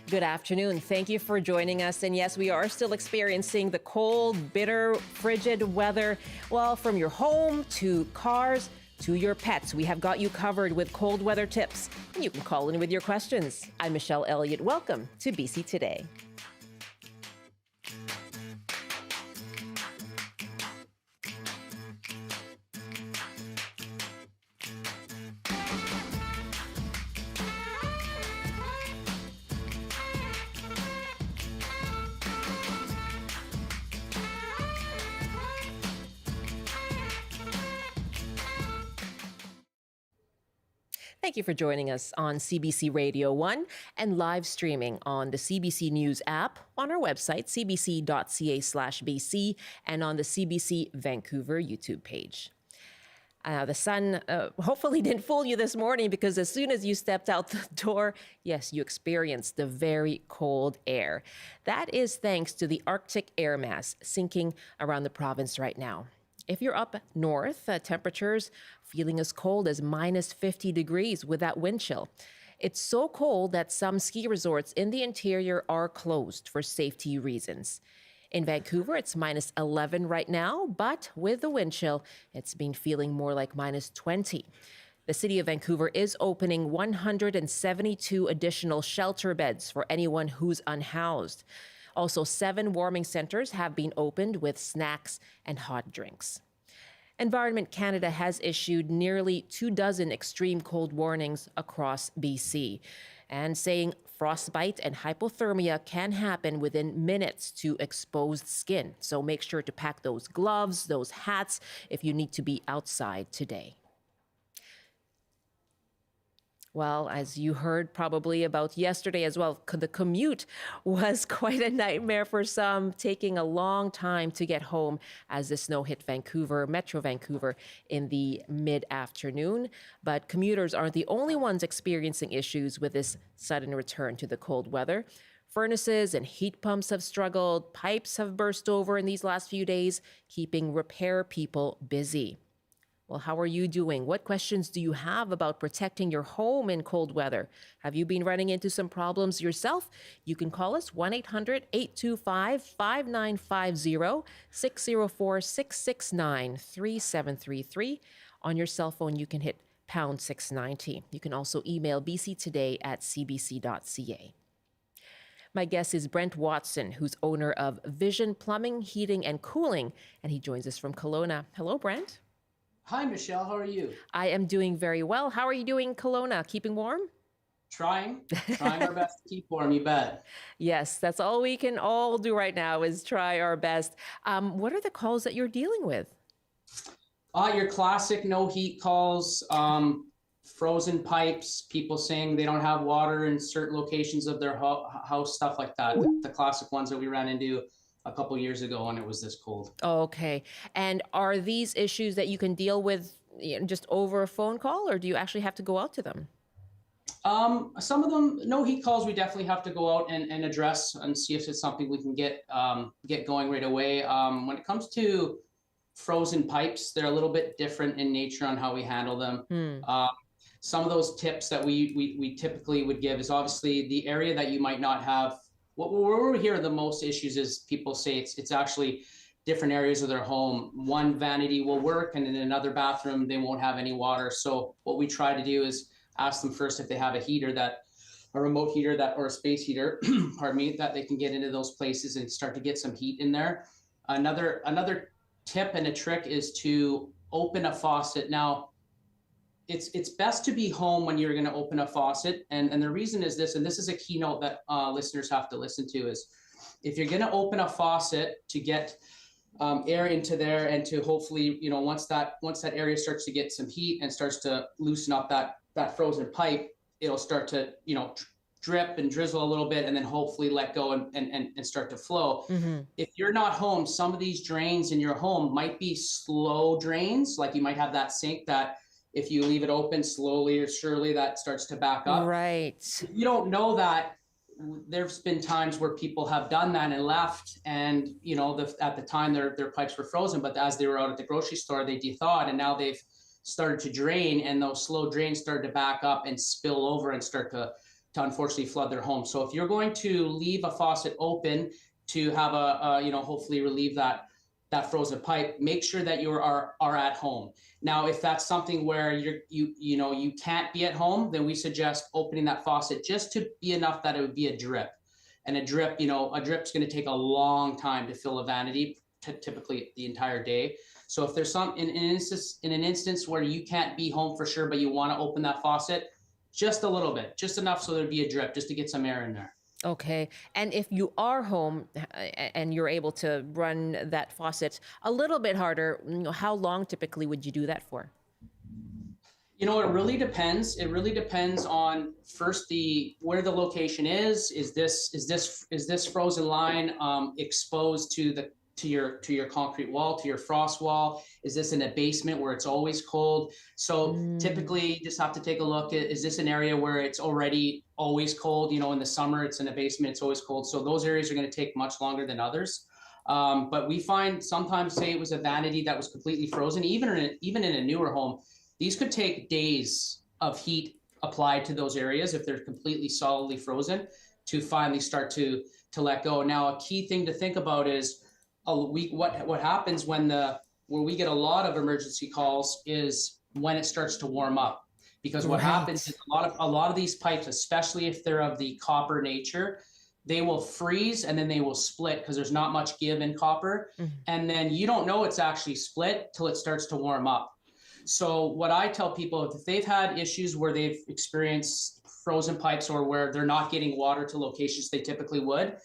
Good afternoon. Thank you for joining us. And yes, we are still experiencing the cold, bitter, frigid weather. Well, from your home to cars to your pets, we have got you covered with cold weather tips. And you can call in with your questions. I'm Michelle Eliot. Welcome to BC Today. Thank you for joining us on CBC Radio 1 and live streaming on the CBC News app, on our website, cbc.ca/BC, and on the CBC Vancouver YouTube page. The sun hopefully didn't fool you this morning, because as soon as you stepped out the door, yes, you experienced the very cold air. That is thanks to the Arctic air mass sinking around the province right now. If you're up north, temperatures feeling as cold as minus 50 degrees with that wind chill. It's so cold that some ski resorts in the interior are closed for safety reasons. In Vancouver, it's minus 11 right now, but with the wind chill, it's been feeling more like minus 20. The city of Vancouver is opening 172 additional shelter beds for anyone who's unhoused. Also, 7 warming centers have been opened with snacks and hot drinks. Environment Canada has issued nearly 24 extreme cold warnings across BC, and saying frostbite and hypothermia can happen within minutes to exposed skin. So make sure to pack those gloves, those hats, if you need to be outside today. Well, as you heard probably about yesterday as well, the commute was quite a nightmare for some, taking a long time to get home as the snow hit Vancouver, Metro Vancouver, in the mid-afternoon. But commuters aren't the only ones experiencing issues with this sudden return to the cold weather. Furnaces and heat pumps have struggled. Pipes have burst over in these last few days, keeping repair people busy. Well, how are you doing? What questions do you have about protecting your home in cold weather? Have you been running into some problems yourself? You can call us 1-800-825-5950, 604-669-3733. On your cell phone, you can hit pound 690. You can also email bctoday@cbc.ca. My guest is Brent Watson, who's owner of Vision Plumbing, Heating and Cooling, and he joins us from Kelowna. Hello, Brent. Hi, Michelle. How are you? I am doing very well. How are you doing in Kelowna? Keeping warm? Trying our best to keep warm, you bet. Yes, that's all we can all do right now is try our best. What are the calls that you're dealing with? Your classic no heat calls, frozen pipes, people saying they don't have water in certain locations of their house, stuff like that. The classic ones that we ran into a couple years ago when it was this cold. Okay. And are these issues that you can deal with just over a phone call, or do you actually have to go out to them? Some of them, no heat calls, we definitely have to go out and address and see if it's something we can get going right away. When it comes to frozen pipes, they're a little bit different in nature on how we handle them. Some of those tips that we typically would give is obviously the area that you might not have. Where we hear the most issues is people say it's actually different areas of their home. One vanity will work, and in another bathroom, they won't have any water. So what we try to do is ask them first if they have a remote heater or a space heater, pardon me, that they can get into those places and start to get some heat in there. Another tip and a trick is to open a faucet. Now, it's best to be home when you're going to open a faucet. And the reason is this, and this is a keynote that listeners have to listen to, is if you're going to open a faucet to get air into there and to hopefully, once that area starts to get some heat and starts to loosen up that frozen pipe, it'll start to, drip and drizzle a little bit and then hopefully let go and start to flow. Mm-hmm. If you're not home, some of these drains in your home might be slow drains. Like you might have that sink that if you leave it open slowly or surely that starts to back up. Right. If you don't know that, there's been times where people have done that and left, and at the time their pipes were frozen, but as they were out at the grocery store, they de-thawed, and now they've started to drain, and those slow drains started to back up and spill over and start to unfortunately flood their home. So if you're going to leave a faucet open to have hopefully relieve that frozen pipe, make sure that you are at home. Now, if that's something where you can't be at home, then we suggest opening that faucet just to be enough that it would be a drip. And a drip's going to take a long time to fill a vanity, typically the entire day. So if there's in an instance where you can't be home for sure, but you want to open that faucet, just a little bit, just enough so there'd be a drip, just to get some air in there. Okay. And if you are home and you're able to run that faucet a little bit harder, how long typically would you do that for? It really depends. It really depends on first where the location is. Is this frozen line exposed to your concrete wall, to your frost wall? Is this in a basement where it's always cold? So typically you just have to take a look at, is this an area where it's already always cold? In the summer it's in a basement, it's always cold. So those areas are going to take much longer than others. But we find sometimes, say it was a vanity that was completely frozen, even in a newer home, these could take days of heat applied to those areas if they're completely solidly frozen to finally start to let go. Now, a key thing to think about is what happens when we get a lot of emergency calls is when it starts to warm up. Because what happens is a lot of these pipes, especially if they're of the copper nature, they will freeze and then they will split because there's not much give in copper. Mm-hmm. And then you don't know it's actually split till it starts to warm up. So what I tell people, if they've had issues where they've experienced frozen pipes or where they're not getting water to locations they typically would,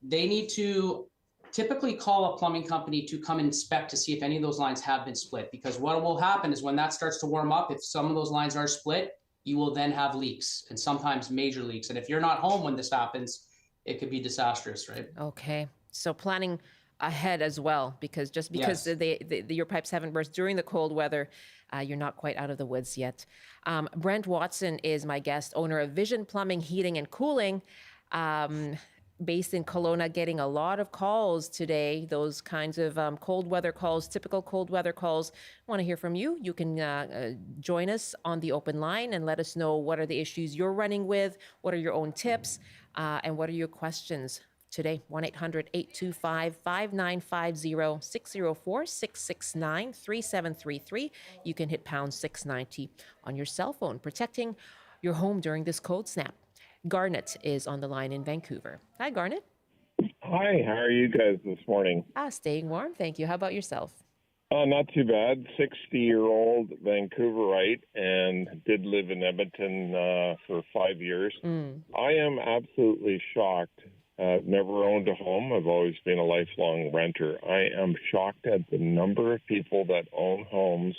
they need to typically call a plumbing company to come inspect to see if any of those lines have been split. Because what will happen is when that starts to warm up, if some of those lines are split, you will then have leaks, and sometimes major leaks. And if you're not home when this happens, it could be disastrous, right? Okay. So planning ahead as well, because just because your pipes haven't burst during the cold weather, you're not quite out of the woods yet. Brent Watson is my guest, owner of Vision Plumbing, Heating and Cooling, based in Kelowna, getting a lot of calls today, those kinds of cold weather calls, typical cold weather calls. I want to hear from you. You can join us on the open line and let us know what are the issues you're running with, what are your own tips, and what are your questions today. 1-800-825-5950, 604-669-3733. You can hit pound 690 on your cell phone, protecting your home during this cold snap. Garnet is on the line in Vancouver. Hi, Garnet. Hi, how are you guys this morning? Staying warm, thank you. How about yourself? Not too bad. 60-year-old Vancouverite and did live in Edmonton for 5 years. I am absolutely shocked. I've never owned a home. I've always been a lifelong renter. I am shocked at the number of people that own homes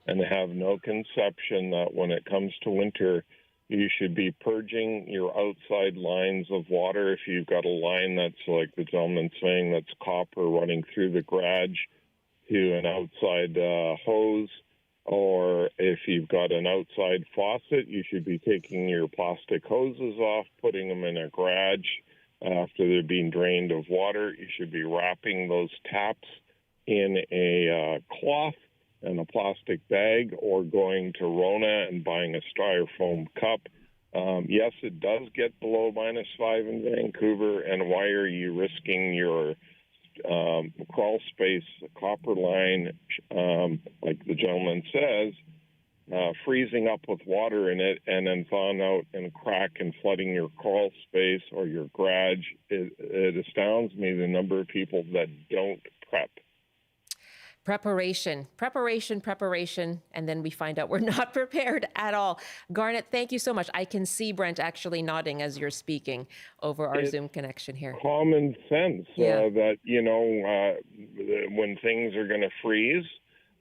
and have no conception that when it comes to winter, you should be purging your outside lines of water. If you've got a line that's like the gentleman's saying, that's copper running through the garage to an outside hose, or if you've got an outside faucet, you should be taking your plastic hoses off, putting them in a garage after they're being drained of water. You should be wrapping those taps in a cloth and a plastic bag, or going to Rona and buying a styrofoam cup. Yes, it does get below -5 in Vancouver, and why are you risking your crawl space copper line, like the gentleman says, freezing up with water in it and then thawing out and crack and flooding your crawl space or your garage? It astounds me the number of people that don't prep. Preparation, and then we find out we're not prepared at all. Garnet, thank you so much. I can see Brent actually nodding as you're speaking over our Zoom connection here. Common sense that, when things are going to freeze,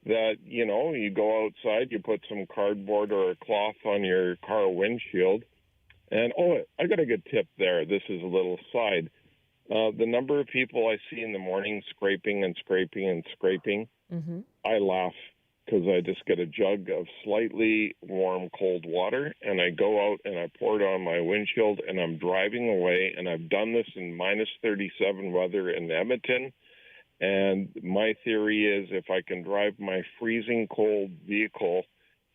that, you go outside, you put some cardboard or a cloth on your car windshield. And, I got a good tip there. This is a little side. The number of people I see in the morning scraping, mm-hmm. I laugh because I just get a jug of slightly warm, cold water, and I go out and I pour it on my windshield, and I'm driving away, and I've done this in -37 weather in Edmonton. And my theory is if I can drive my freezing cold vehicle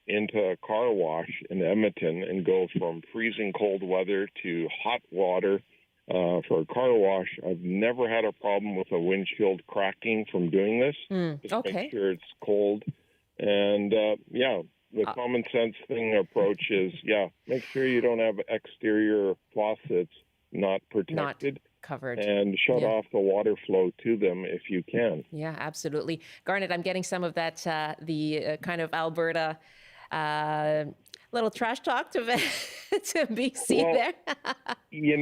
into a car wash in Edmonton and go from freezing cold weather to hot water for a car wash. I've never had a problem with a windshield cracking from doing this. Just make sure it's cold. And the common sense approach is, make sure you don't have exterior faucets not protected. Not covered. And shut off the water flow to them if you can. Yeah, absolutely. Garnet, I'm getting some of that, the kind of Alberta little trash talk to BC there.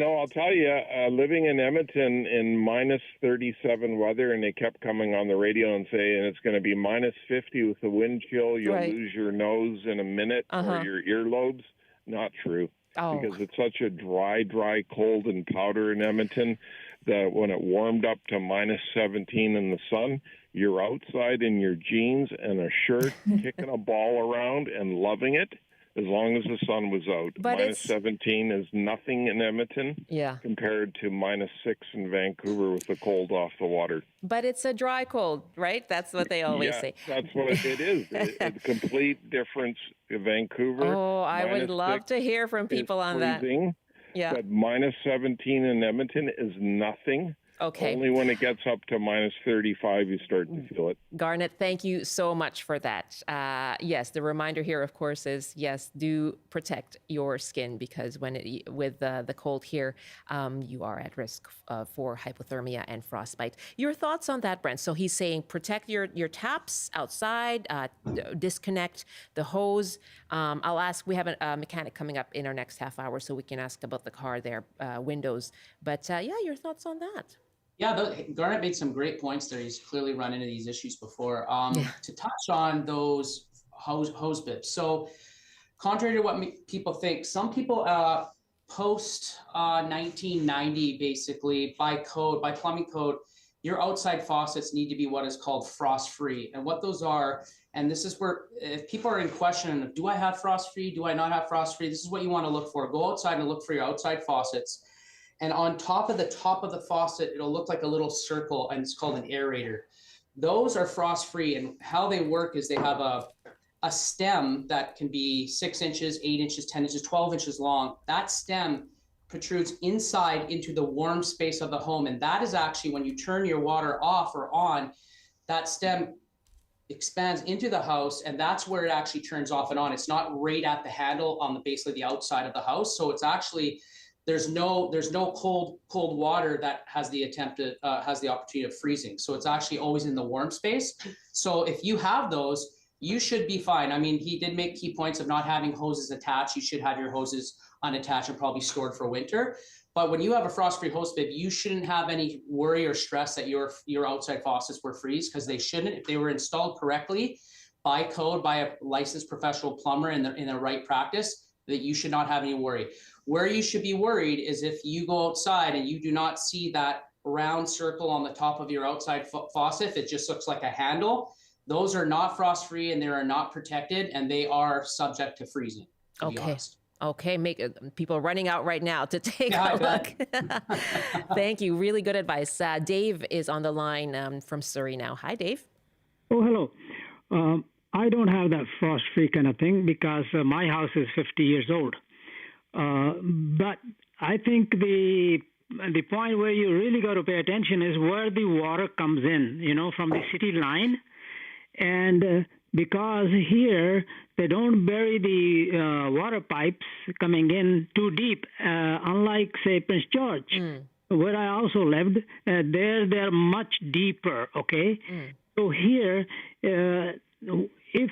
I'll tell you, living in Edmonton in minus 37 weather, and they kept coming on the radio and saying it's going to be minus 50 with the wind chill. You'll lose your nose in a minute or your earlobes. Not true. Because it's such a dry, cold and powder in Edmonton that when it warmed up to minus 17 in the sun, you're outside in your jeans and a shirt, kicking a ball around and loving it as long as the sun was out. But minus 17 is nothing in Edmonton compared to minus 6 in Vancouver with the cold off the water. But it's a dry cold, right? That's what they always say. That's what it is. It's a complete difference in Vancouver. Oh, I would love to hear from people on freezing, that. Yeah. But minus 17 in Edmonton is nothing. Okay. Only when it gets up to minus 35, you start to feel it. Garnet, thank you so much for that. Yes, the reminder here, of course, is yes, do protect your skin because with the cold here, you are at risk for hypothermia and frostbite. Your thoughts on that, Brent? So he's saying protect your taps outside, disconnect the hose. I'll ask, we have a mechanic coming up in our next half hour, so we can ask about the car there, windows. But your thoughts on that? Yeah, Garnet made some great points there. He's clearly run into these issues before. To touch on those hose bips. So contrary to what people think, some people post 1990, basically by plumbing code, your outside faucets need to be what is called frost-free. And what those are, and this is where if people are in question of, do I have frost-free? Do I not have frost-free? This is what you want to look for. Go outside and look for your outside faucets. And on top of the faucet, it'll look like a little circle, and it's called an aerator. Those are frost-free, and how they work is they have a stem that can be 6 inches, 8 inches, 10 inches, 12 inches long. That stem protrudes inside into the warm space of the home, and that is actually when you turn your water off or on, that stem expands into the house, and that's where it actually turns off and on. It's not right at the handle on basically the outside of the house, so it's actually there's no cold water that has the opportunity of freezing. So it's actually always in the warm space. So if you have those, you should be fine. I mean, he did make key points of not having hoses attached. You should have your hoses unattached and probably stored for winter. But when you have a frost-free hose bib, you shouldn't have any worry or stress that your outside faucets will freeze, because they shouldn't. If they were installed correctly by code by a licensed professional plumber in the right practice, that you should not have any worry. Where you should be worried is if you go outside and you do not see that round circle on the top of your outside faucet, if it just looks like a handle, those are not frost-free and they are not protected, and they are subject to freezing, to be honest. Okay, people running out right now to take a look. Thank you. Really good advice. Dave is on the line from Surrey now. Hi, Dave. Oh, hello. I don't have that frost-free kind of thing because my house is 50 years old. But I think the point where you really got to pay attention is where the water comes in, from the city line. And because here they don't bury the water pipes coming in too deep, unlike, say, Prince George, where I also lived, they're much deeper, okay? So here, if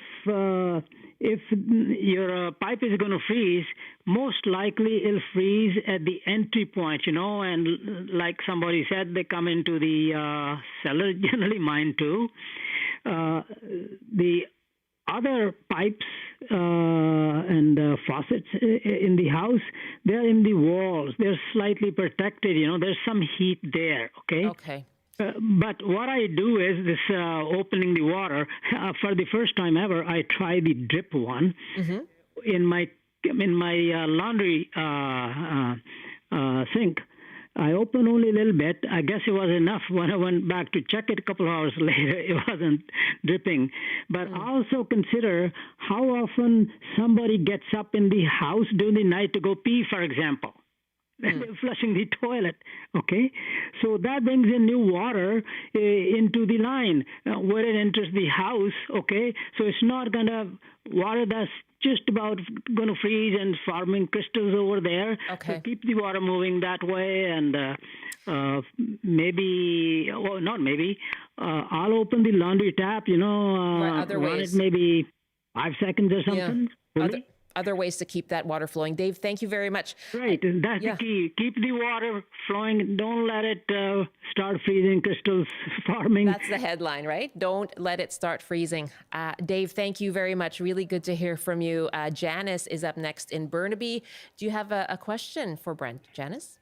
your pipe is going to freeze, most likely it'll freeze at the entry point, and like somebody said, they come into the cellar, generally mine too. The other pipes and faucets in the house, they're in the walls. They're slightly protected, there's some heat there, okay? Okay. But what I do is this opening the water. For the first time ever, I try the drip one in my laundry sink, I opened only a little bit. I guess it was enough. When I went back to check it a couple of hours later, it wasn't dripping. But also consider how often somebody gets up in the house during the night to go pee, for example. Flushing the toilet, okay? So that brings in new water into the line where it enters the house, okay? So it's not going to water that's just about going to freeze and forming crystals over there. Okay. So keep the water moving that way, and maybe, well, not maybe, I'll open the laundry tap, Other run ways. it maybe 5 seconds or something. Other ways to keep that water flowing. Dave, thank you very much. Right, that's the key. Keep the water flowing. Don't let it start freezing, crystals forming. That's the headline, right? Don't let it start freezing. Dave, thank you very much. Really good to hear from you. Janice is up next in Burnaby. Do you have a question for Brent? Janice?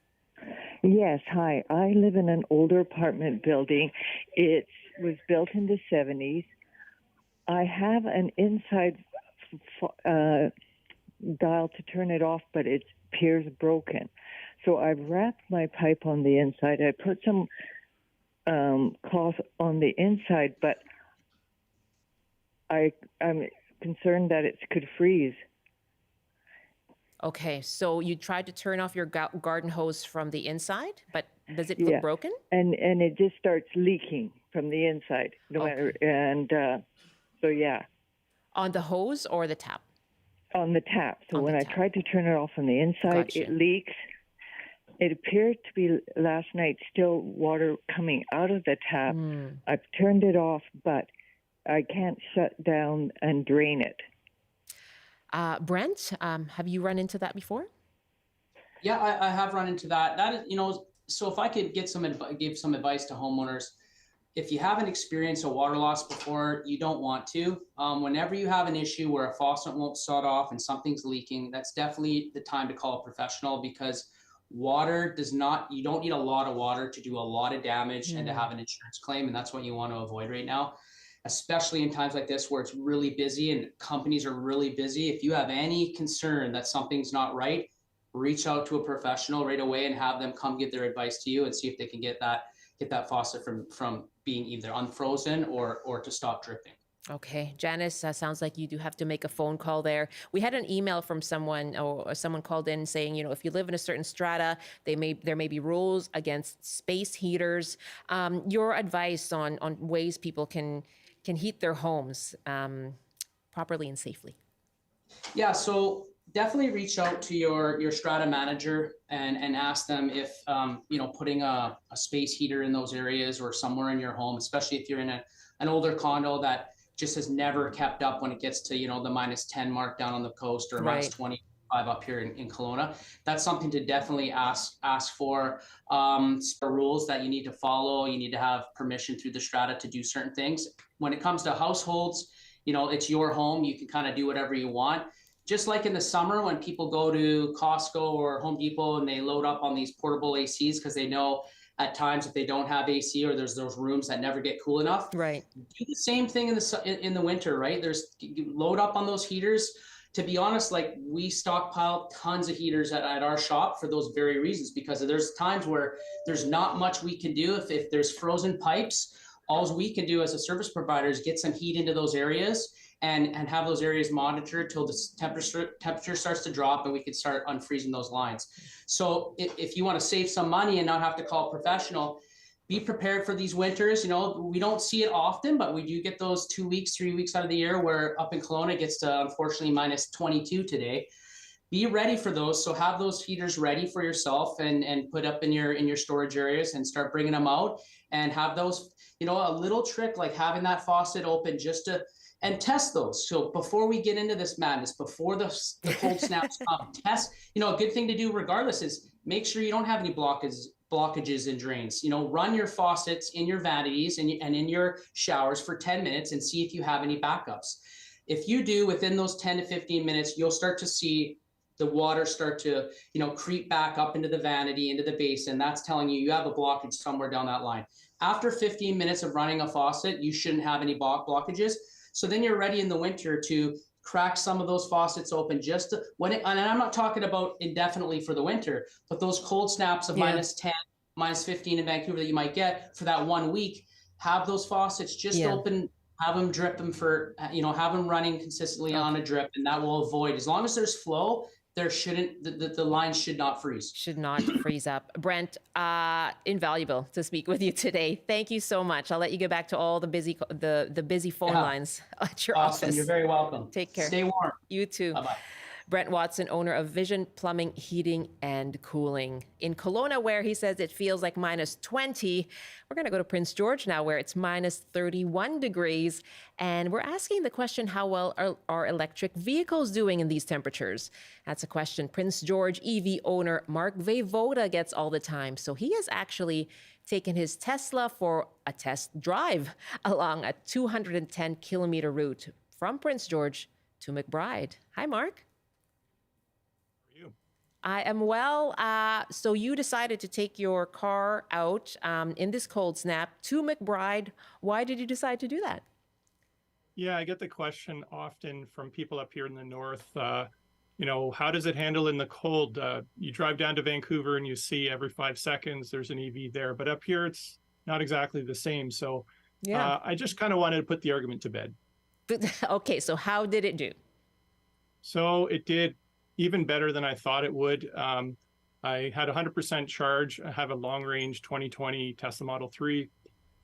Yes, hi. I live in an older apartment building. It was built in the 70s. I have an inside dial to turn it off, but it appears broken. So I've wrapped my pipe on the inside. I put some cloth on the inside, but I'm concerned that it could freeze. Okay, so you tried to turn off your garden hose from the inside, but does it look broken? And it just starts leaking from the inside. No matter, and so yeah. On the hose or the tap? On the tap. So when I tried to turn it off on the inside, it leaks. It appeared to be last night still water coming out of the tap. I've turned it off, but I can't shut down and drain it. Brent, have you run into that before? Yeah, I have run into that. That is, so if I could give some advice to homeowners, if you haven't experienced a water loss before, you don't want to. Whenever you have an issue where a faucet won't shut off and something's leaking, that's definitely the time to call a professional, because water you don't need a lot of water to do a lot of damage and to have an insurance claim. And that's what you want to avoid right now, especially in times like this where it's really busy and companies are really busy. If you have any concern that something's not right, reach out to a professional right away and have them come give their advice to you and see if they can get that faucet from being either unfrozen or to stop dripping. Okay, Janice, sounds like you do have to make a phone call there. We had an email from someone, or someone called in saying, if you live in a certain strata, there may be rules against space heaters. Your advice on ways people can heat their homes properly and safely. Yeah, so definitely reach out to your strata manager and ask them if putting a space heater in those areas or somewhere in your home, especially if you're in an older condo that just has never kept up when it gets to the -10 mark down on the coast or -25 up here in Kelowna. That's something to definitely ask for. Rules that you need to follow. You need to have permission through the strata to do certain things. When it comes to households, it's your home. You can kind of do whatever you want. Just like in the summer when people go to Costco or Home Depot and they load up on these portable ACs because they know at times if they don't have AC or there's those rooms that never get cool enough. Right. Do the same thing in the winter, right? Load up on those heaters. To be honest, like we stockpile tons of heaters at our shop for those very reasons, because there's times where there's not much we can do. If there's frozen pipes, all we can do as a service provider is get some heat into those areas and have those areas monitored till the temperature starts to drop and we can start unfreezing those lines. So if you want to save some money and not have to call a professional, be prepared for these winters. We don't see it often, but we do get those 2 weeks, 3 weeks out of the year where up in Kelowna it gets to unfortunately -22 today. Be ready for those. So have those heaters ready for yourself and put up in your storage areas and start bringing them out and have those, a little trick like having that faucet open and test those. So before we get into this madness, before the cold snaps come, test, a good thing to do regardless is make sure you don't have any blockages and drains. Run your faucets in your vanities and in your showers for 10 minutes and see if you have any backups. If you do, within those 10 to 15 minutes, you'll start to see the water start to, creep back up into the vanity, into the basin. That's telling you have a blockage somewhere down that line. After 15 minutes of running a faucet, you shouldn't have any blockages. So then you're ready in the winter to crack some of those faucets open just to, and I'm not talking about indefinitely for the winter, but those cold snaps of -10, -15 in Vancouver that you might get for that 1 week, have those faucets just open, have them drip them for, have them running consistently on a drip, and that will avoid, as long as there's flow, there shouldn't, the lines should not freeze. Should not freeze up. Brent, invaluable to speak with you today. Thank you so much. I'll let you get back to all the busy phone lines at your office. You're very welcome. Take care. Stay warm. You too. Bye-bye. Brent Watson, owner of Vision Plumbing, Heating and Cooling. In Kelowna, where he says it feels like -20, we're going to go to Prince George now, where it's -31 degrees. And we're asking the question, how well are electric vehicles doing in these temperatures? That's a question Prince George EV owner Mark Vejvoda gets all the time. So he has actually taken his Tesla for a test drive along a 210-kilometer route from Prince George to McBride. Hi, Mark. I am well. So you decided to take your car out in this cold snap to McBride. Why did you decide to do that? Yeah, I get the question often from people up here in the north. How does it handle in the cold? You drive down to Vancouver and you see every 5 seconds there's an EV there, but up here it's not exactly the same. So I just kind of wanted to put the argument to bed. Okay, so how did it do? So it did even better than I thought it would. I had 100% charge. I have a long-range 2020 Tesla Model 3.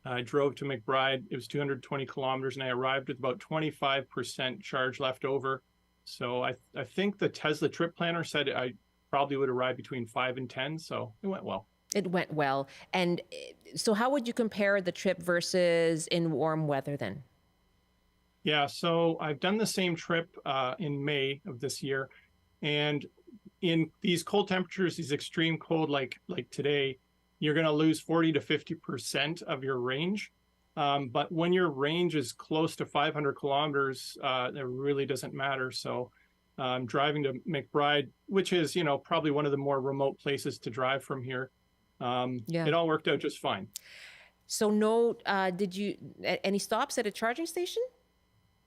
I drove to McBride. It was 220 kilometers, and I arrived with about 25% charge left over. So I think the Tesla trip planner said I probably would arrive between 5 and 10, so it went well. It went well. And so how would you compare the trip versus in warm weather then? Yeah, so I've done the same trip in May of this year. And in these cold temperatures, these extreme cold, like today, you're going to lose 40 to 50% of your range. But when your range is close to 500 kilometers, it really doesn't matter. So driving to McBride, which is, probably one of the more remote places to drive from here, it all worked out just fine. So did you, any stops at a charging station?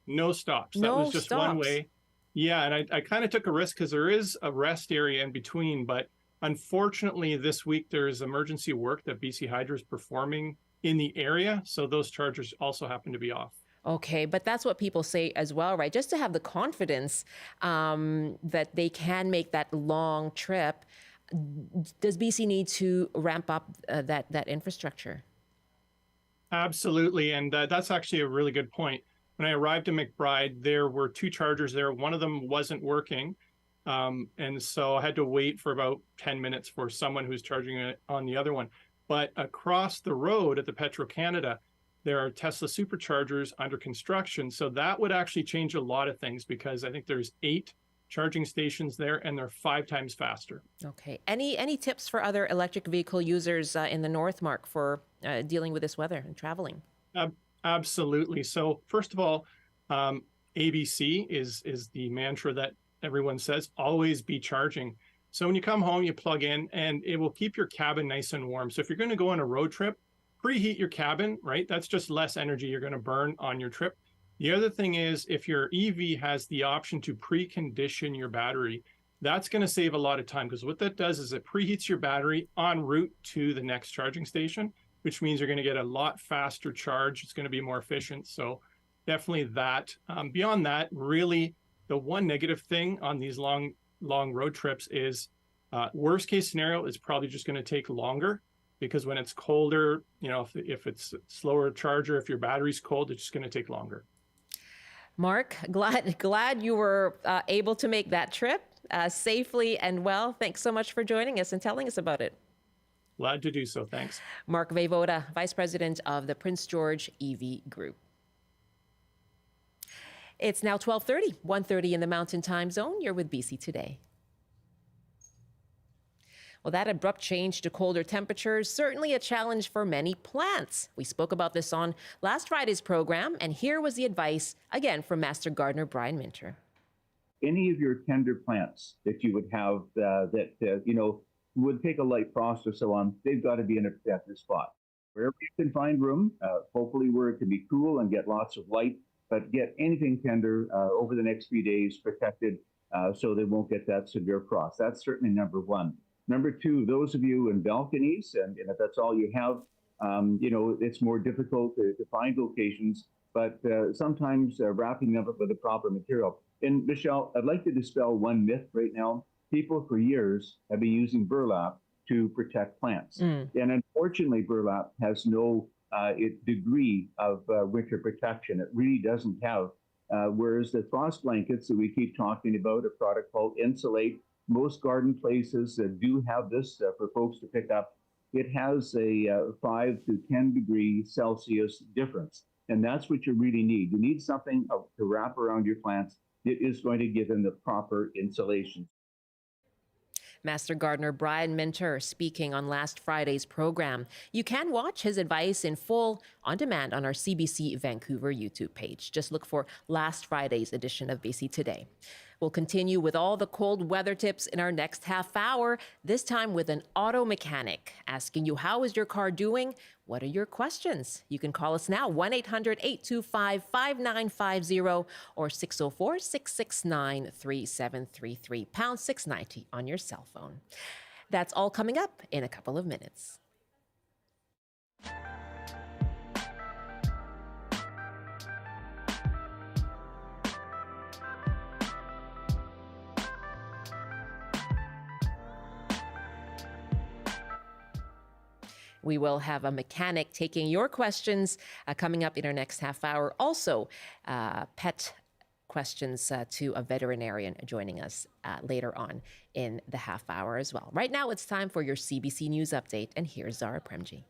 No stops. That was just one way. Yeah, and I kind of took a risk because there is a rest area in between, but unfortunately this week there's emergency work that BC Hydro is performing in the area, so those chargers also happen to be off. Okay, but that's what people say as well, right? Just to have the confidence that they can make that long trip, does BC need to ramp up that infrastructure? Absolutely, and that's actually a really good point. When I arrived in McBride, there were 2 chargers there. One of them wasn't working. And so I had to wait for about 10 minutes for someone who's charging it on the other one. But across the road at the Petro-Canada, there are Tesla superchargers under construction. So that would actually change a lot of things because I think there's 8 charging stations there and they're 5 times faster. Okay. Any tips for other electric vehicle users in the North, Mark, for dealing with this weather and traveling? Absolutely. So first of all, ABC is the mantra that everyone says, always be charging. So when you come home, you plug in and it will keep your cabin nice and warm. So if you're going to go on a road trip, preheat your cabin, right? That's just less energy you're going to burn on your trip. The other thing is if your EV has the option to precondition your battery, that's going to save a lot of time because what that does is it preheats your battery en route to the next charging station, which means you're going to get a lot faster charge. It's going to be more efficient. So definitely that. Beyond that, really, the one negative thing on these long road trips is worst case scenario is probably just going to take longer because when it's colder, if it's a slower charger, if your battery's cold, it's just going to take longer. Mark, glad you were able to make that trip safely and well. Thanks so much for joining us and telling us about it. Glad to do so. Thanks. Mark Vejvoda, Vice President of the Prince George EV Group. It's now 12:30, 1:30 in the Mountain Time Zone. You're with BC Today. Well, that abrupt change to colder temperatures, certainly a challenge for many plants. We spoke about this on last Friday's program, and here was the advice, again, from Master Gardener Brian Minter. Any of your tender plants that you would have would take a light frost or so on, they've got to be in a protected spot. Wherever you can find room, hopefully where it can be cool and get lots of light, but get anything tender over the next few days protected so they won't get that severe frost. That's certainly number one. Number two, those of you in balconies, and if that's all you have, it's more difficult to find locations, but sometimes wrapping them up with the proper material. And Michelle, I'd like to dispel one myth right now. People for years have been using burlap to protect plants. And unfortunately, burlap has no degree of winter protection. It really doesn't have. Whereas the frost blankets that we keep talking about, a product called Insulate, most garden places that do have this for folks to pick up, it has a 5 to 10 degree Celsius difference. And that's what you really need. You need something to wrap around your plants that is going to give them the proper insulation. Master Gardener Brian Minter speaking on last Friday's program. You can watch his advice in full on demand on our CBC Vancouver YouTube page. Just look for last Friday's edition of BC Today. We'll continue with all the cold weather tips in our next half hour, this time with an auto mechanic asking you, how is your car doing? What are your questions? You can call us now, 1-800-825-5950 or 604-669-3733, pound 690 on your cell phone. That's all coming up in a couple of minutes. We will have a mechanic taking your questions coming up in our next half hour. Also, pet questions to a veterinarian joining us later on in the half hour as well. Right now, it's time for your CBC News Update, and here's Zara Premji.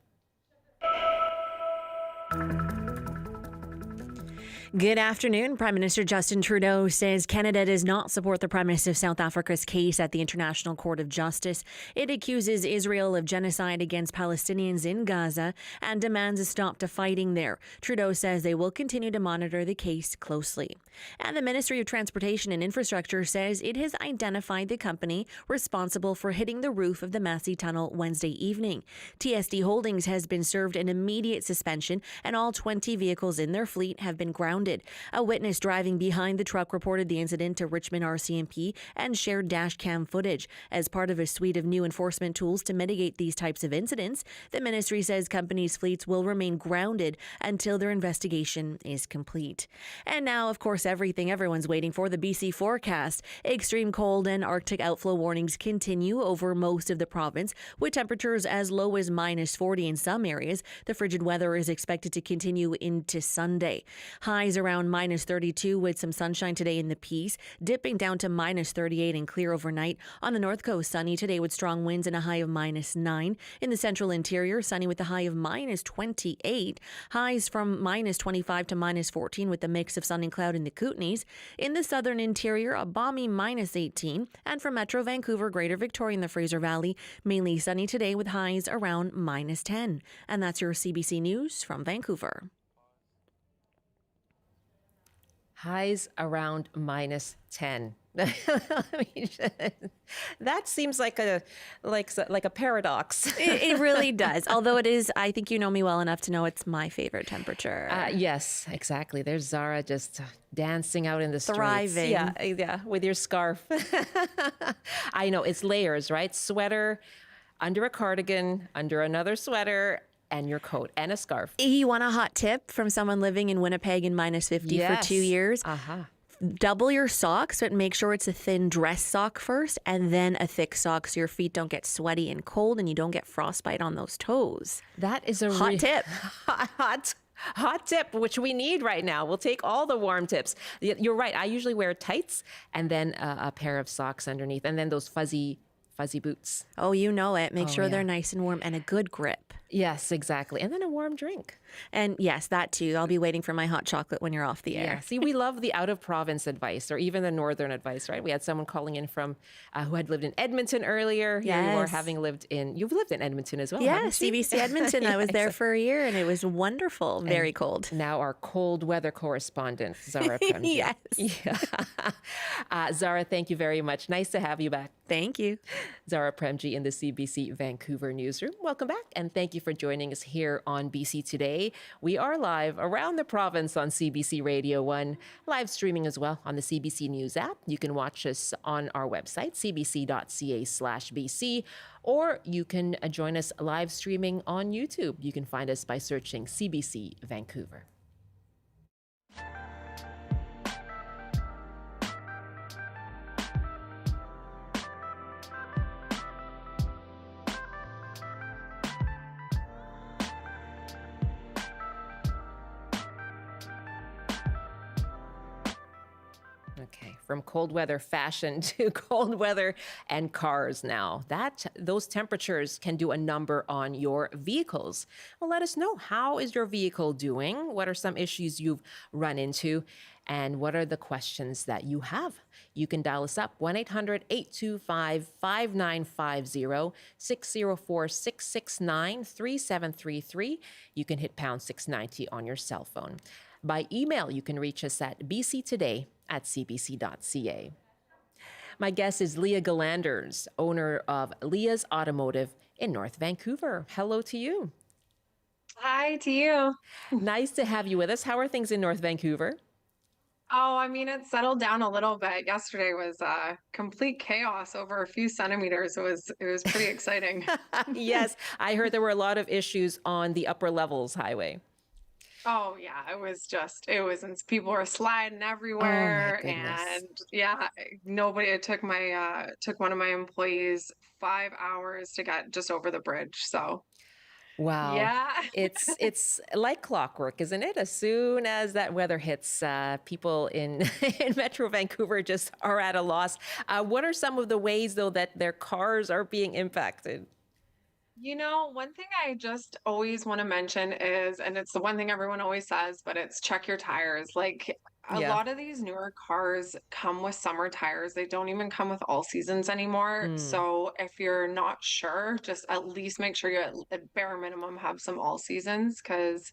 Good afternoon. Prime Minister Justin Trudeau says Canada does not support the premise of South Africa's case at the International Court of Justice. It accuses Israel of genocide against Palestinians in Gaza and demands a stop to fighting there. Trudeau says they will continue to monitor the case closely. And the Ministry of Transportation and Infrastructure says it has identified the company responsible for hitting the roof of the Massey Tunnel Wednesday evening. TSD Holdings has been served an immediate suspension, and all 20 vehicles in their fleet have been grounded. A witness driving behind the truck reported the incident to Richmond RCMP and shared dash cam footage. As part of a suite of new enforcement tools to mitigate these types of incidents, the ministry says companies' fleets will remain grounded until their investigation is complete. And now, of course, everyone's waiting for, the BC forecast. Extreme cold and Arctic outflow warnings continue over most of the province, with temperatures as low as -40 in some areas. The frigid weather is expected to continue into Sunday. Highs around -32 with some sunshine today in the Peace, dipping down to -38 and clear overnight. On the north coast, sunny today with strong winds and a high of -9. In the central interior, sunny with a high of -28. Highs from -25 to -14 with a mix of sun and cloud in the Kootenays. In the southern interior, a balmy -18. And from Metro Vancouver, Greater Victoria and the Fraser Valley, mainly sunny today with highs around -10. And that's your CBC News from Vancouver. Highs around -10. That seems like a paradox. It really does. Although it is, I think you know me well enough to know it's my favorite temperature. Yes, exactly. There's Zara just dancing out in the streets. Thriving. Yeah, with your scarf. I know, it's layers, right? Sweater, under a cardigan, under another sweater, and your coat and a scarf. You want a hot tip from someone living in Winnipeg in -50 for 2 years? Double your socks, but make sure it's a thin dress sock first and then a thick sock so your feet don't get sweaty and cold and you don't get frostbite on those toes. That is a hot tip. Hot tip, which we need right now. We'll take all the warm tips. You're right. I usually wear tights and then a pair of socks underneath, and then those fuzzy boots. Oh, you know it. Make sure they're nice and warm and a good grip. Yes, exactly. And then a warm drink. And yes, that too. I'll be waiting for my hot chocolate when you're off the air. Yeah. See, we love the out-of-province advice, or even the northern advice, right? We had someone calling in from who had lived in Edmonton earlier. Yes. You are having lived in, you've lived in Edmonton as well. Yeah, CBC Edmonton. Yeah, I was there for a year and it was wonderful. Very cold. Now our cold weather correspondent, Zara Premji. Yes. Yeah. Zara, thank you very much. Nice to have you back. Thank you. Zara Premji in the CBC Vancouver newsroom. Welcome back, and thank you for joining us here on BC Today. We are live around the province on CBC Radio 1, live streaming as well on the CBC News app. You can watch us on our website, cbc.ca/BC, or you can join us live streaming on YouTube. You can find us by searching CBC Vancouver. Okay, from cold weather fashion to cold weather and cars now. Those temperatures can do a number on your vehicles. Well, let us know, how is your vehicle doing? What are some issues you've run into? And what are the questions that you have? You can dial us up, 1-800-825-5950, 604-669-3733. You can hit pound 690 on your cell phone. By email, you can reach us at bctoday@cbc.ca. My guest is Leah Galanders, owner of Leah's Automotive in North Vancouver. Hello to you. Hi to you. Nice to have you with us. How are things in North Vancouver? Oh, I mean, it settled down a little bit. Yesterday was complete chaos over a few centimeters. It was pretty exciting. Yes, I heard there were a lot of issues on the upper levels highway. Oh yeah, people were sliding everywhere, Oh my goodness. and yeah, it took one of my employees 5 hours to get just over the bridge. So Wow. yeah. It's like clockwork, isn't it? As soon as that weather hits, people in in Metro Vancouver just are at a loss. What are some of the ways, though, that their cars are being impacted? One thing I just always want to mention is, and it's the one thing everyone always says, but it's check your tires. Like a Yeah. lot of these newer cars come with summer tires. They don't even come with all seasons anymore. So if you're not sure, just at least make sure you at bare minimum have some all seasons, because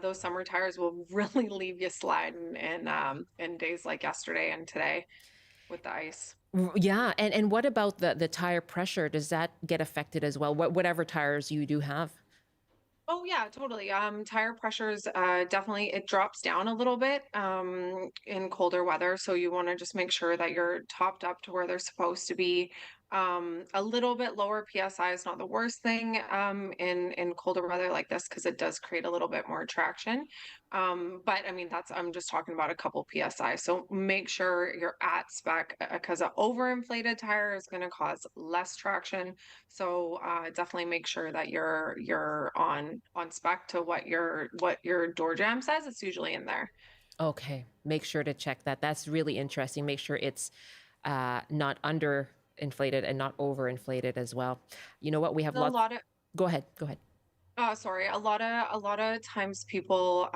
those summer tires will really leave you sliding in days like yesterday and today with the ice. Yeah, and what about the tire pressure? Does that get affected as well? Whatever tires you do have? Oh yeah, totally. Tire pressures, definitely it drops down a little bit in colder weather. So you want to just make sure that you're topped up to where they're supposed to be. A little bit lower PSI is not the worst thing in colder weather like this, because it does create a little bit more traction. But I mean, I'm just talking about a couple PSI. So make sure you're at spec, because an overinflated tire is going to cause less traction. So definitely make sure that you're on spec to what your door jam says. It's usually in there. Okay, make sure to check that. That's really interesting. Make sure it's not underinflated and not overinflated as well. You know what? We have A lot of Go ahead. Go ahead. sorry, a lot of times people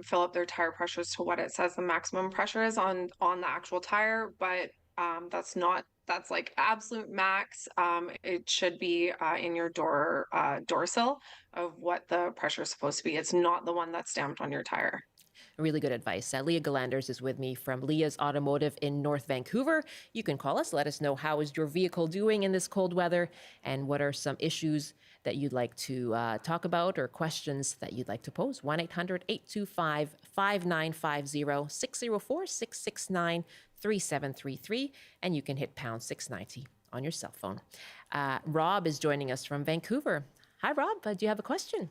fill up their tire pressures to what it says the maximum pressure is on the actual tire, but that's like absolute max. It should be in your door sill of what the pressure is supposed to be. It's not the one that's stamped on your tire. Really good advice. Leah Galanders is with me from Leah's Automotive in North Vancouver. You can call us. Let us know, how is your vehicle doing in this cold weather, and what are some issues that you'd like to talk about, or questions that you'd like to pose. 1-800-825-5950, 604-669-3733, and you can hit pound 690 on your cell phone. Rob is joining us from Vancouver. Hi, Rob. Do you have a question?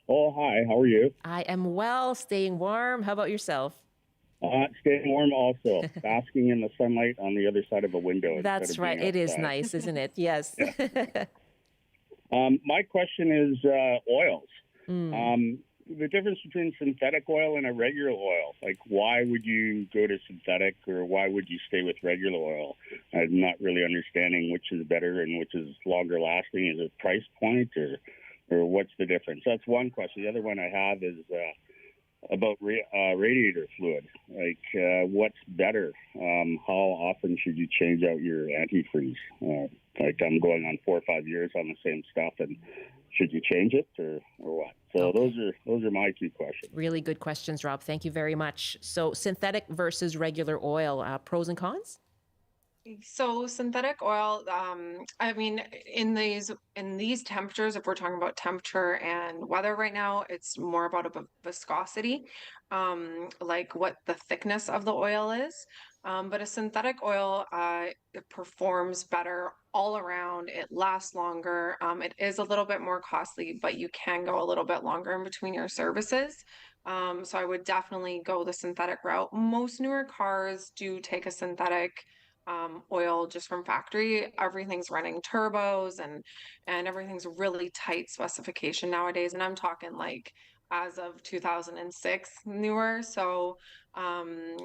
Oh, hi. How are you? I am well, staying warm. How about yourself? Staying warm also. Basking in the sunlight on the other side of a window. That's right. It is nice, isn't it? Yes. My question is oils. The difference between synthetic oil and a regular oil. Like, why would you go to synthetic, or why would you stay with regular oil? I'm not really understanding which is better and which is longer lasting. Is it price point, or what's the difference? That's one question. The other one I have is about radiator fluid. Like, what's better? How often should you change out your antifreeze? Like, I'm going on 4 or 5 years on the same stuff, and should you change it, or what? So okay. Those are my 2 questions. Really good questions, Rob. Thank you very much. So synthetic versus regular oil, pros and cons? So synthetic oil, I mean, in these temperatures, if we're talking about temperature and weather right now, it's more about a viscosity, like what the thickness of the oil is. But a synthetic oil, it performs better all around. It lasts longer. It is a little bit more costly, but you can go a little bit longer in between your services. So I would definitely go the synthetic route. Most newer cars do take a synthetic oil just from factory. Everything's running turbos and everything's really tight specification nowadays. And I'm talking like as of 2006 newer. So um,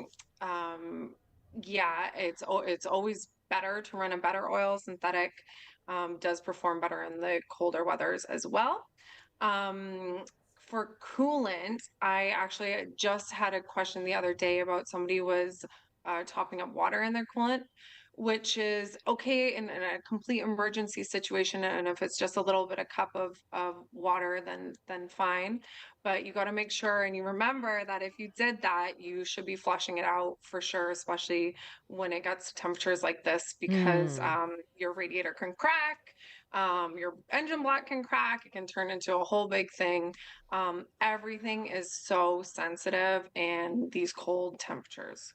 yeah, it's always better to run a better oil. Synthetic does perform better in the colder weathers as well. Um, for coolant, I actually just had a question the other day about somebody was topping up water in their coolant, which is okay in a complete emergency situation. And if it's just a little bit of cup of water, then fine. But you got to make sure and you remember that if you did that, you should be flushing it out for sure, especially when it gets to temperatures like this, because your radiator can crack, your engine block can crack, it can turn into a whole big thing. Everything is so sensitive in these cold temperatures.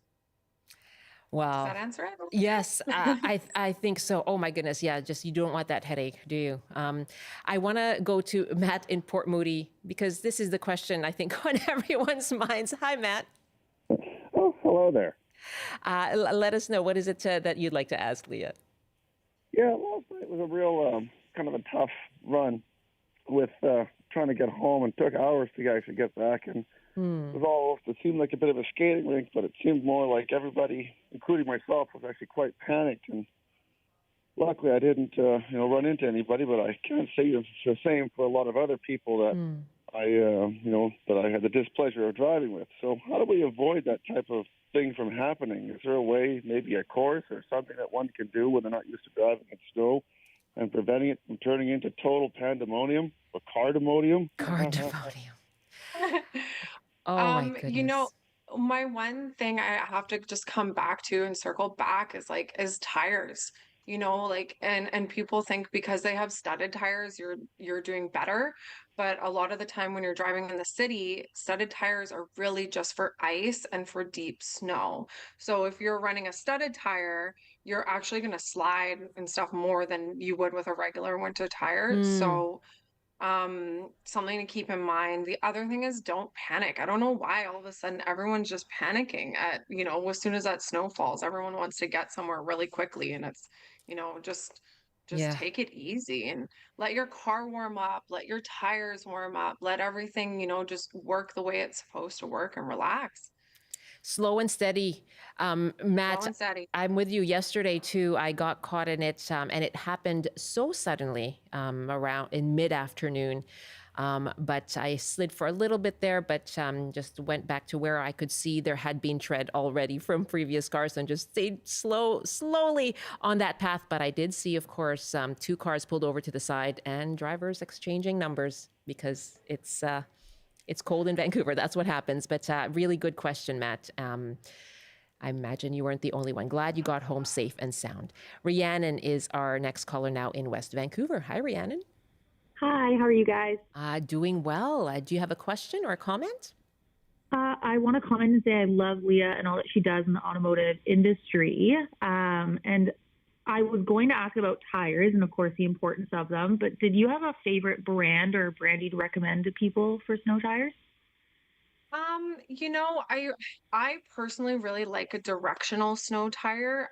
Does Wow. that answer it? Yes, I think so. Oh my goodness, yeah. Just you don't want that headache, do you? I want to go to Matt in Port Moody because this is the question I think on everyone's minds. Hi, Matt. Oh, hello there. Let us know, what is it that you'd like to ask Leah? Yeah, last night was a real kind of a tough run with trying to get home, and took hours to actually get back. And it seemed like a bit of a skating rink, but it seemed more like everybody, including myself, was actually quite panicked. And luckily, I didn't, run into anybody. But I can't say it's the same for a lot of other people that that I had the displeasure of driving with. So, how do we avoid that type of thing from happening? Is there a way, maybe a course or something that one can do when they're not used to driving in snow, and preventing it from turning into total pandemonium or cardemonium? Cardemonium. Oh my goodness. My one thing I have to just come back to and circle back is tires. And people think because they have studded tires, you're doing better. But a lot of the time when you're driving in the city, studded tires are really just for ice and for deep snow. So if you're running a studded tire, you're actually going to slide and stuff more than you would with a regular winter tire. So something to keep in mind. The other thing is don't panic. I don't know why all of a sudden everyone's just panicking as soon as that snow falls, everyone wants to get somewhere really quickly, and it's just take it easy and let your car warm up, let your tires warm up, let everything just work the way it's supposed to work, and relax. Slow and steady. Matt, Slow and steady. I'm with you. Yesterday too, I got caught in it, and it happened so suddenly around in mid-afternoon. But I slid for a little bit there, but just went back to where I could see there had been tread already from previous cars, and just stayed slowly on that path. But I did see, of course, 2 cars pulled over to the side and drivers exchanging numbers because it's cold in Vancouver. That's what happens. But really good question, Matt. I imagine you weren't the only one. Glad you got home safe and sound. Ranan is our next caller now in West Vancouver. Hi, Ranan. Hi, how are you guys? Doing well. Do you have a question or a comment? I want to comment and say I love Leah and all that she does in the automotive industry. And I was going to ask about tires and, of course, the importance of them. But did you have a favorite brand or brand you'd recommend to people for snow tires? I personally really like a directional snow tire.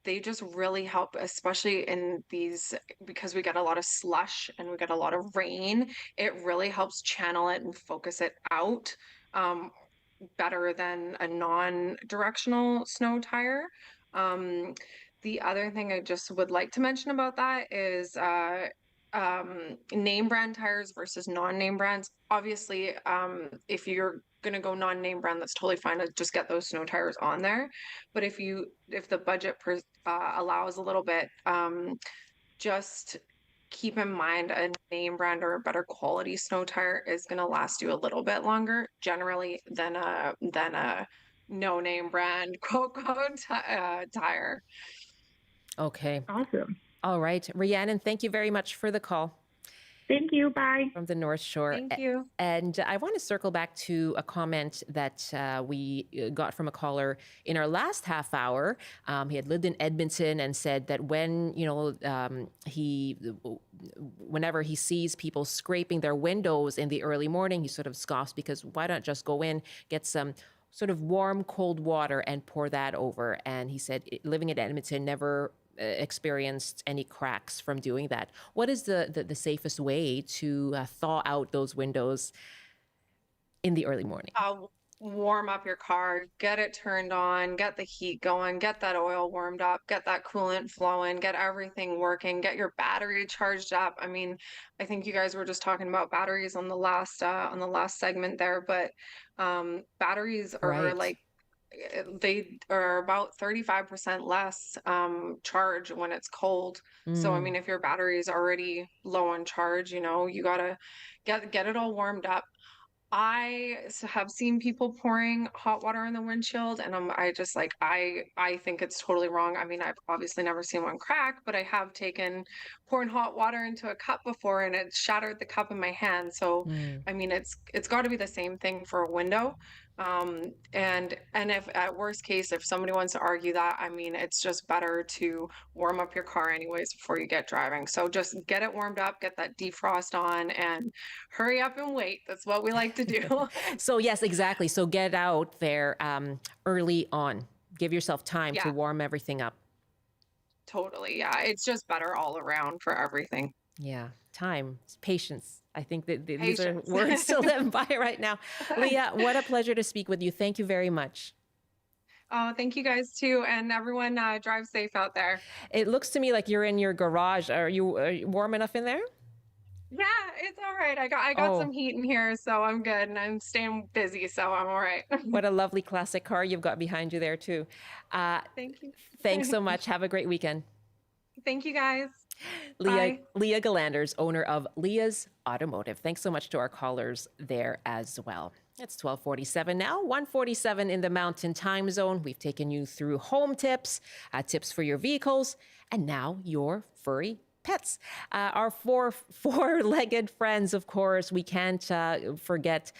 They just really help, especially in these, because we get a lot of slush and we get a lot of rain. It really helps channel it and focus it out, better than a non-directional snow tire. The other thing I just would like to mention about that is name brand tires versus non-name brands. Obviously, if you're gonna go non-name brand, that's totally fine to just get those snow tires on there. But if the budget allows a little bit, just keep in mind a name brand or a better quality snow tire is gonna last you a little bit longer generally than a no name brand quote tire. Okay. Awesome. All right. Rhiannon, thank you very much for the call. Thank you. Bye. From the North Shore. Thank you. And I want to circle back to a comment that we got from a caller in our last half hour. He had lived in Edmonton and said that whenever he sees people scraping their windows in the early morning, he sort of scoffs because why not just go in, get some sort of warm, cold water and pour that over. And he said living in Edmonton never experienced any cracks from doing that. What is the safest way to thaw out those windows in the early morning? Warm up your car, get it turned on, get the heat going, get that oil warmed up, get that coolant flowing, get everything working, get your battery charged up. I mean, I think you guys were just talking about batteries on the last segment there, but batteries are like they are about 35% less charge when it's cold. So I mean, if your battery is already low on charge, you gotta get it all warmed up. I have seen people pouring hot water on the windshield, and I just like I think it's totally wrong. I mean, I've obviously never seen one crack, but I have pouring hot water into a cup before, and it shattered the cup in my hand. So I mean, it's got to be the same thing for a window. And if at worst case, if somebody wants to argue that, I mean, it's just better to warm up your car anyways before you get driving. So just get it warmed up, get that defrost on, and hurry up and wait. That's what we like to do. So yes, exactly. So get out there early on. Give yourself time to warm everything up. Totally. Yeah. It's just better all around for everything. Yeah. Time, patience. I think that these are words to live by right now. Leah, what a pleasure to speak with you. Thank you very much. Oh, thank you guys too. And everyone drive safe out there. It looks to me like you're in your garage. Are you warm enough in there? Yeah, it's all right. I got some heat in here, so I'm good. And I'm staying busy, so I'm all right. What a lovely classic car you've got behind you there too. Thank you. Thanks so much. Have a great weekend. Thank you guys. Leah Galanders, owner of Leah's Automotive. Thanks so much to our callers there as well. It's 12:47 now, 1:47 in the Mountain Time Zone. We've taken you through home tips, tips for your vehicles, and now your furry pets. Our four-legged friends, of course, we can't forget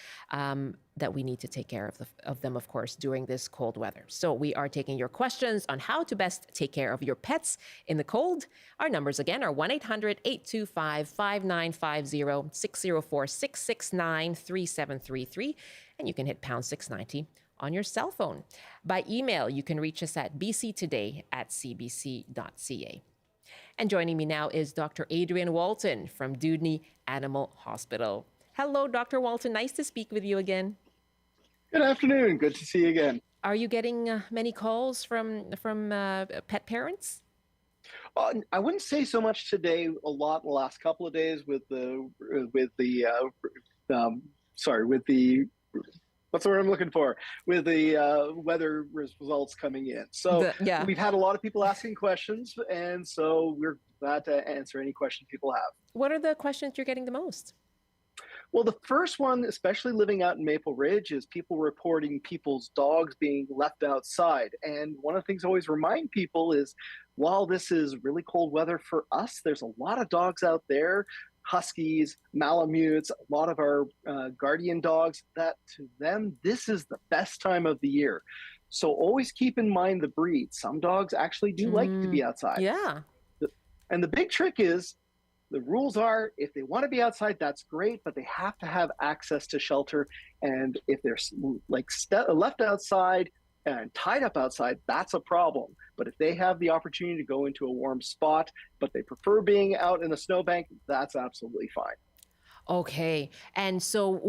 that we need to take care of them, of course, during this cold weather. So we are taking your questions on how to best take care of your pets in the cold. Our numbers again are 1-800-825-5950, 604-669-3733, and you can hit pound 690 on your cell phone. By email, you can reach us at bctoday@cbc.ca. And joining me now is Dr. Adrien Walton from Dewdney Animal Hospital. Hello, Dr. Walton. Nice to speak with you again. Good afternoon. Good to see you again. Are you getting many calls from pet parents? I wouldn't say so much today. A lot in the last couple of days with the what's the word I'm looking for? With the weather results coming in. So we've had a lot of people asking questions, and so we're glad to answer any question people have. What are the questions you're getting the most? Well, the first one, especially living out in Maple Ridge, is people reporting people's dogs being left outside. And one of the things I always remind people is, while this is really cold weather for us, there's a lot of dogs out there, Huskies, Malamutes, a lot of our guardian dogs, that to them, this is the best time of the year. So always keep in mind the breed. Some dogs actually do like to be outside. Yeah. And the big trick is, the rules are, if they want to be outside, that's great, but they have to have access to shelter. And if they're left outside and tied up outside, that's a problem. But if they have the opportunity to go into a warm spot, but they prefer being out in a snowbank, that's absolutely fine. Okay. And so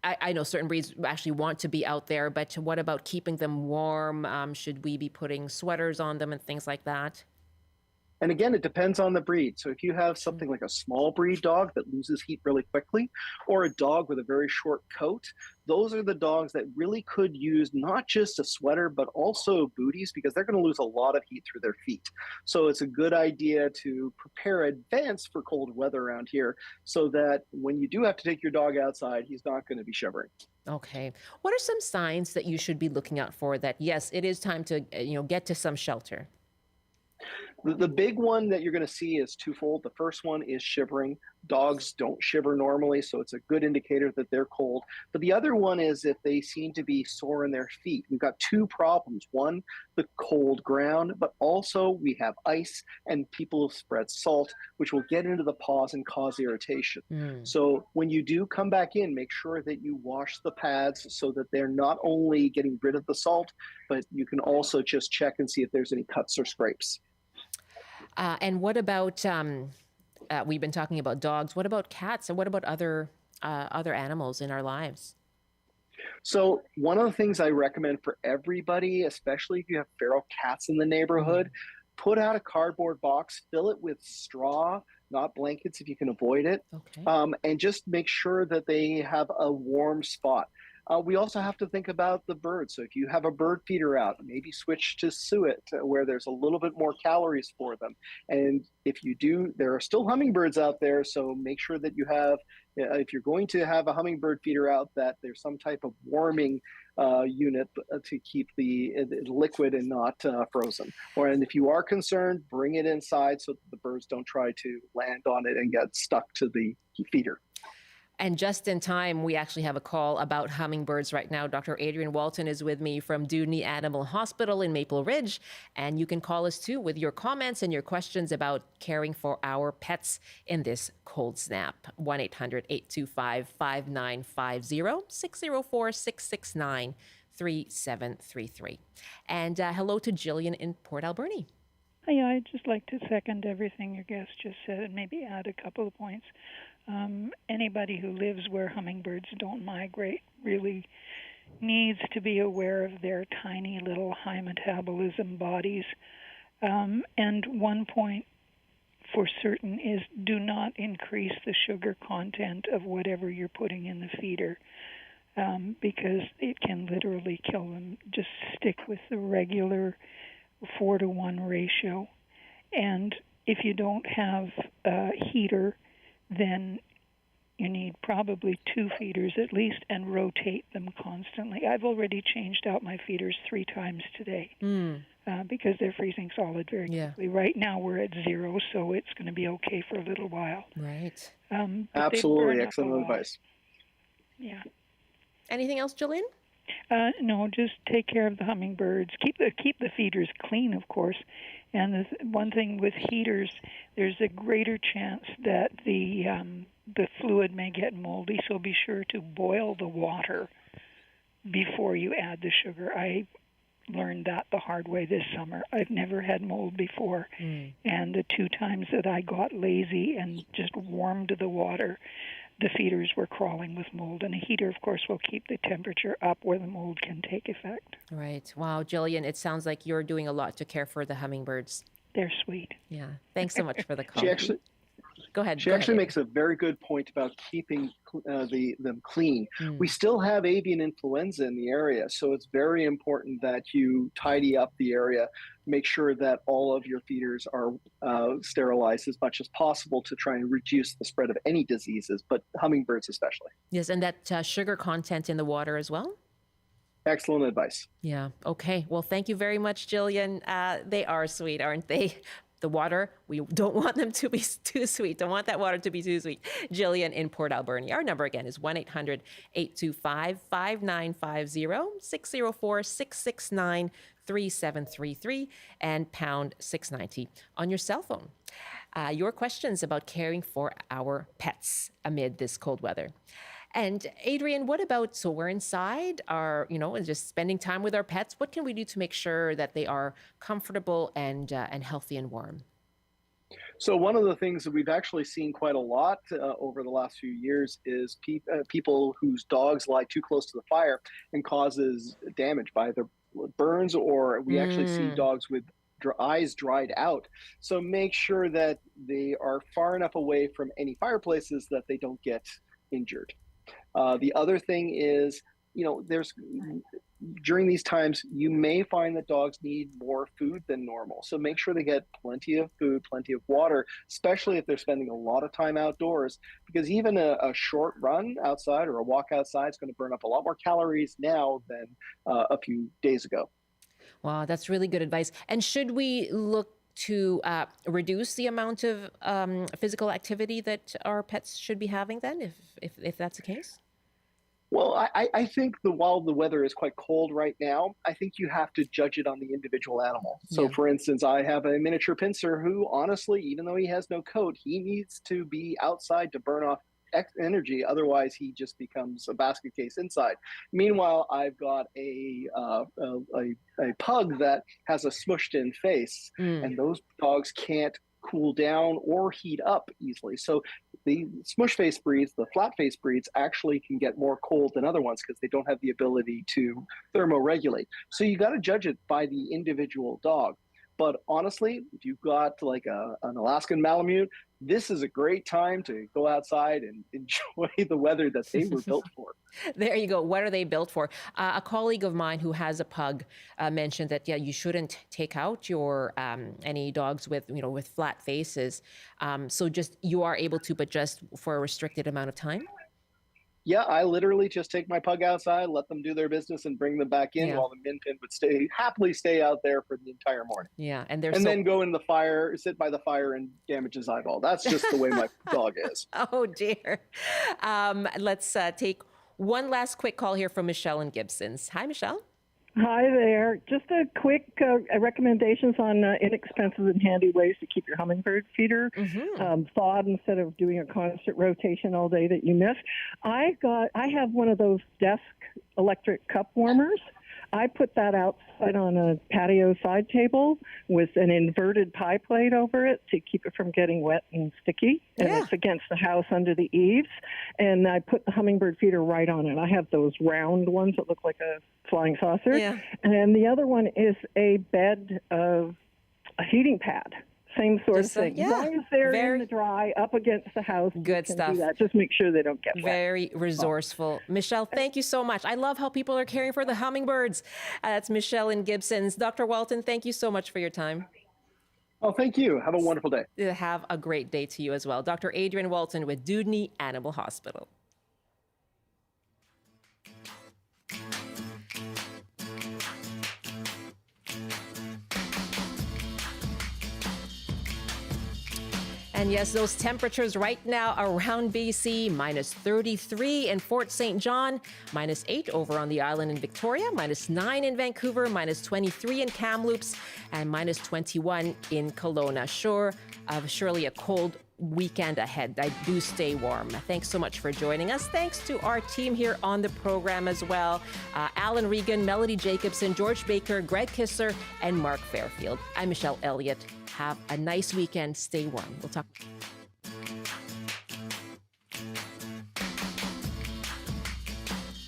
I know certain breeds actually want to be out there, but what about keeping them warm? Should we be putting sweaters on them and things like that? And again, it depends on the breed. So if you have something like a small breed dog that loses heat really quickly, or a dog with a very short coat, those are the dogs that really could use not just a sweater, but also booties, because they're going to lose a lot of heat through their feet. So it's a good idea to prepare advance for cold weather around here, so that when you do have to take your dog outside, he's not going to be shivering. Okay. What are some signs that you should be looking out for that, yes, it is time to get to some shelter? The big one that you're going to see is twofold. The first one is shivering. Dogs don't shiver normally, so it's a good indicator that they're cold. But the other one is if they seem to be sore in their feet. We've got two problems. One, the cold ground, but also we have ice and people spread salt, which will get into the paws and cause irritation. So when you do come back in, make sure that you wash the pads so that they're not only getting rid of the salt, but you can also just check and see if there's any cuts or scrapes. And what about, we've been talking about dogs, what about cats, and what about other animals in our lives? So one of the things I recommend for everybody, especially if you have feral cats in the neighborhood, put out a cardboard box, fill it with straw, not blankets if you can avoid it, and just make sure that they have a warm spot. We also have to think about the birds. So if you have a bird feeder out, maybe switch to suet where there's a little bit more calories for them. And if you do, there are still hummingbirds out there. So make sure that you have, if you're going to have a hummingbird feeder out, that there's some type of warming unit to keep the liquid and not frozen. And if you are concerned, bring it inside so that the birds don't try to land on it and get stuck to the feeder. And just in time, we actually have a call about hummingbirds right now. Dr. Adrien Walton is with me from Dewdney Animal Hospital in Maple Ridge. And you can call us too with your comments and your questions about caring for our pets in this cold snap. 1-800-825-5950, 604-669-3733. And hello to Jillian in Port Alberni. Hi, I'd just like to second everything your guest just said and maybe add a couple of points. Anybody who lives where hummingbirds don't migrate really needs to be aware of their tiny little high metabolism bodies. And one point for certain is do not increase the sugar content of whatever you're putting in the feeder because it can literally kill them. Just stick with the regular 4-to-1 ratio. And if you don't have a heater, then you need probably 2 feeders at least and rotate them constantly. I've already changed out my feeders 3 times today because they're freezing solid very quickly. Right now we're at 0, so it's going to be okay for a little while. Right. Absolutely. Excellent advice. Yeah. Anything else, Jillian? No, just take care of the hummingbirds. Keep the feeders clean, of course. And the one thing with heaters, there's a greater chance that the fluid may get moldy. So be sure to boil the water before you add the sugar. I learned that the hard way this summer. I've never had mold before, and the 2 times that I got lazy and just warmed the water, the feeders were crawling with mold, and a heater, of course, will keep the temperature up where the mold can take effect. Right. Wow, Jillian, it sounds like you're doing a lot to care for the hummingbirds. They're sweet. Yeah. Thanks so much for the call. Go ahead. She actually makes a very good point about keeping them clean. We still have avian influenza in the area, so it's very important that you tidy up the area. Make sure that all of your feeders are sterilized as much as possible to try and reduce the spread of any diseases, but hummingbirds especially. Yes, and that sugar content in the water as well? Excellent advice. Yeah. Okay. Well, thank you very much, Jillian. They are sweet, aren't they? The water, we don't want them to be too sweet. Don't want that water to be too sweet. Jillian in Port Alberni. Our number again is 1-800-825-5950, 604-669-3733, and pound 690 on your cell phone. Your questions about caring for our pets amid this cold weather. And Adrien, what about, so we're inside, and just spending time with our pets. What can we do to make sure that they are comfortable and healthy and warm? So one of the things that we've actually seen quite a lot over the last few years is people whose dogs lie too close to the fire and causes damage by either burns, or we actually see dogs with eyes dried out. So make sure that they are far enough away from any fireplaces that they don't get injured. The other thing is, during these times, you may find that dogs need more food than normal. So make sure they get plenty of food, plenty of water, especially if they're spending a lot of time outdoors, because even a short run outside or a walk outside is going to burn up a lot more calories now than a few days ago. Wow, that's really good advice. And should we look to reduce the amount of physical activity that our pets should be having then, if that's the case? Well, I think while the weather is quite cold right now, I think you have to judge it on the individual animal. So, Yeah. for instance, I have a miniature pincer who, honestly, even though he has no coat, he needs to be outside to burn off energy. Otherwise, he just becomes a basket case inside. Meanwhile, I've got a pug that has a smushed in face, and those dogs can't cool down or heat up easily. So the smush face breeds, the flat face breeds, actually can get more cold than other ones because they don't have the ability to thermoregulate. So you got to judge it by the individual dog. But honestly, if you've got like an Alaskan Malamute, this is a great time to go outside and enjoy the weather that they were built for. There you go. What are they built for? A colleague of mine who has a pug mentioned that, you shouldn't take out your any dogs with flat faces. So just you are able to, but just for a restricted amount of time. Yeah, I literally just take my pug outside, let them do their business, and bring them back in while the min pin would happily stay out there for the entire morning. Yeah, and then go in the fire, sit by the fire, and damage his eyeball. That's just the way my dog is. Oh dear. Let's take one last quick call here from Michelle in Gibsons. Hi, Michelle. Hi there. Just a quick recommendations on inexpensive and handy ways to keep your hummingbird feeder thawed instead of doing a constant rotation all day that you miss. I have one of those desk electric cup warmers. I put that outside on a patio side table with an inverted pie plate over it to keep it from getting wet and sticky. And it's against the house under the eaves. And I put the hummingbird feeder right on it. I have those round ones that look like a flying saucer. Yeah. And the other one is a bed of a heating pad. Same sort of thing. As long as they're in the dry, up against the house. Good stuff. Do that. Just make sure they don't get wet. Very resourceful. Michelle, thank you so much. I love how people are caring for the hummingbirds. That's Michelle in Gibsons. Dr. Walton, thank you so much for your time. Oh, thank you. Have a wonderful day. Have a great day to you as well. Dr. Adrien Walton with Dewdney Animal Hospital. And yes, those temperatures right now around BC, minus 33 in Fort St. John, minus 8 over on the island in Victoria, minus 9 in Vancouver, minus 23 in Kamloops, and minus 21 in Kelowna. Surely a cold weekend ahead. I do stay warm. Thanks so much for joining us. Thanks to our team here on the program as well. Alan Regan, Melody Jacobson, George Baker, Greg Kisser, and Mark Fairfield. I'm Michelle Eliot. Have a nice weekend. Stay warm. We'll talk.